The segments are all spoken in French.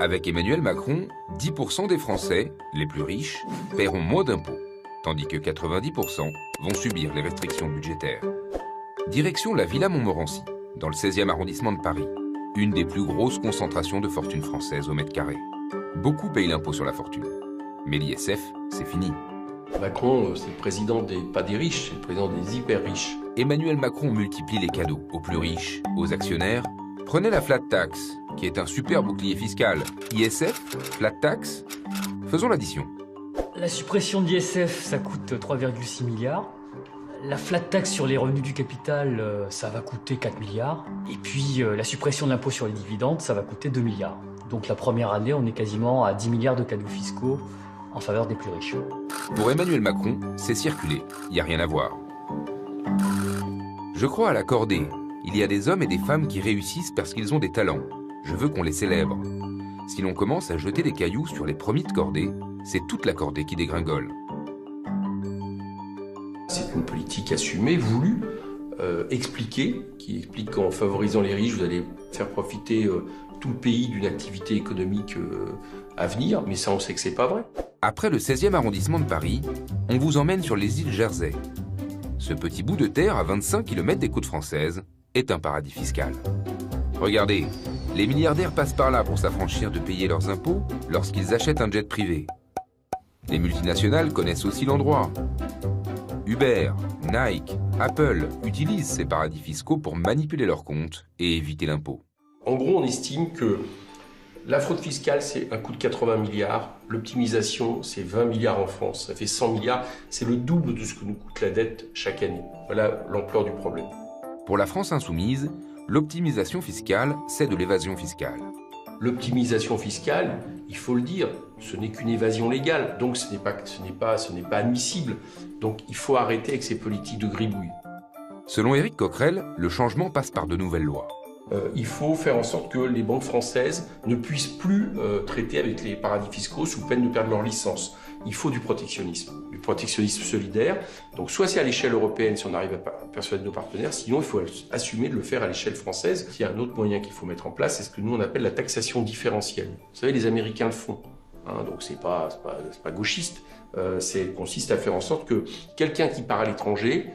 Avec Emmanuel Macron, 10% des Français, les plus riches, paieront moins d'impôts, tandis que 90% vont subir les restrictions budgétaires. Direction la Villa Montmorency, dans le 16e arrondissement de Paris, une des plus grosses concentrations de fortune française au mètre carré. Beaucoup payent l'impôt sur la fortune, mais l'ISF, c'est fini. Macron, c'est le président pas des riches, c'est le président des hyper riches. Emmanuel Macron multiplie les cadeaux aux plus riches, aux actionnaires. Prenez la flat tax, qui est un super bouclier fiscal. ISF, flat tax, faisons l'addition. La suppression de l'ISF, ça coûte 3,6 milliards. La flat tax sur les revenus du capital, ça va coûter 4 milliards. Et puis la suppression de l'impôt sur les dividendes, ça va coûter 2 milliards. Donc la première année, on est quasiment à 10 milliards de cadeaux fiscaux en faveur des plus riches. Pour Emmanuel Macron, c'est circulé, il n'y a rien à voir. Je crois à la cordée. Il y a des hommes et des femmes qui réussissent parce qu'ils ont des talents. Je veux qu'on les célèbre. Si l'on commence à jeter des cailloux sur les premiers de cordée, c'est toute la cordée qui dégringole. C'est une politique assumée, voulue, expliquée, qui explique qu'en favorisant les riches, vous allez faire profiter tout le pays d'une activité économique à venir, mais ça, on sait que c'est pas vrai. Après le 16e arrondissement de Paris, on vous emmène sur les îles Jersey. Ce petit bout de terre à 25 km des côtes françaises est un paradis fiscal. Regardez, les milliardaires passent par là pour s'affranchir de payer leurs impôts lorsqu'ils achètent un jet privé. Les multinationales connaissent aussi l'endroit. Uber, Nike, Apple utilisent ces paradis fiscaux pour manipuler leurs comptes et éviter l'impôt. En gros, on estime que la fraude fiscale, c'est un coût de 80 milliards. L'optimisation, c'est 20 milliards en France. Ça fait 100 milliards. C'est le double de ce que nous coûte la dette chaque année. Voilà l'ampleur du problème. Pour la France insoumise, l'optimisation fiscale, c'est de l'évasion fiscale. L'optimisation fiscale, il faut le dire, ce n'est qu'une évasion légale. Donc ce n'est pas admissible. Donc il faut arrêter avec ces politiques de gribouille. Selon Éric Coquerel, le changement passe par de nouvelles lois. Il faut faire en sorte que les banques françaises ne puissent plus traiter avec les paradis fiscaux sous peine de perdre leur licence. Il faut du protectionnisme solidaire. Donc soit c'est à l'échelle européenne si on arrive à persuader nos partenaires, sinon il faut assumer de le faire à l'échelle française. Il y a un autre moyen qu'il faut mettre en place, c'est ce que nous on appelle la taxation différentielle. Vous savez, les Américains le font. Donc c'est pas gauchiste. Ça consiste à faire en sorte que quelqu'un qui part à l'étranger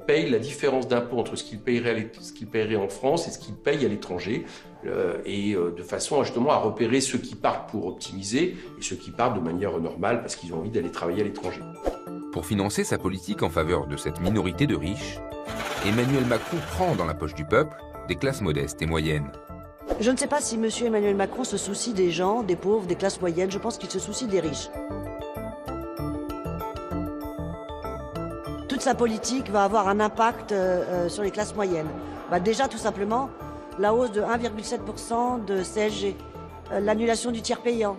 paye la différence d'impôt entre ce qu'il paierait en France et ce qu'il paye à l'étranger, de façon justement à repérer ceux qui partent pour optimiser et ceux qui partent de manière normale parce qu'ils ont envie d'aller travailler à l'étranger. Pour financer sa politique en faveur de cette minorité de riches, Emmanuel Macron prend dans la poche du peuple des classes modestes et moyennes. Je ne sais pas si M. Emmanuel Macron se soucie des gens, des pauvres, des classes moyennes. Je pense qu'il se soucie des riches. Toute sa politique va avoir un impact sur les classes moyennes. Déjà, tout simplement, la hausse de 1,7% de CSG, l'annulation du tiers payant.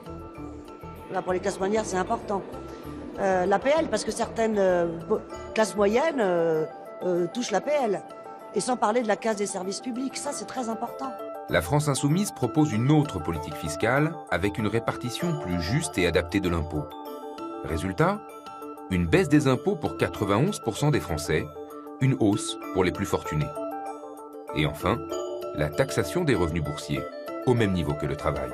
Là, pour les classes moyennes, c'est important. L'APL, parce que certaines classes moyennes touchent l'APL. Et sans parler de la casse des services publics, ça, c'est très important. La France insoumise propose une autre politique fiscale avec une répartition plus juste et adaptée de l'impôt. Résultat ? Une baisse des impôts pour 91% des Français, une hausse pour les plus fortunés. Et enfin, la taxation des revenus boursiers, au même niveau que le travail.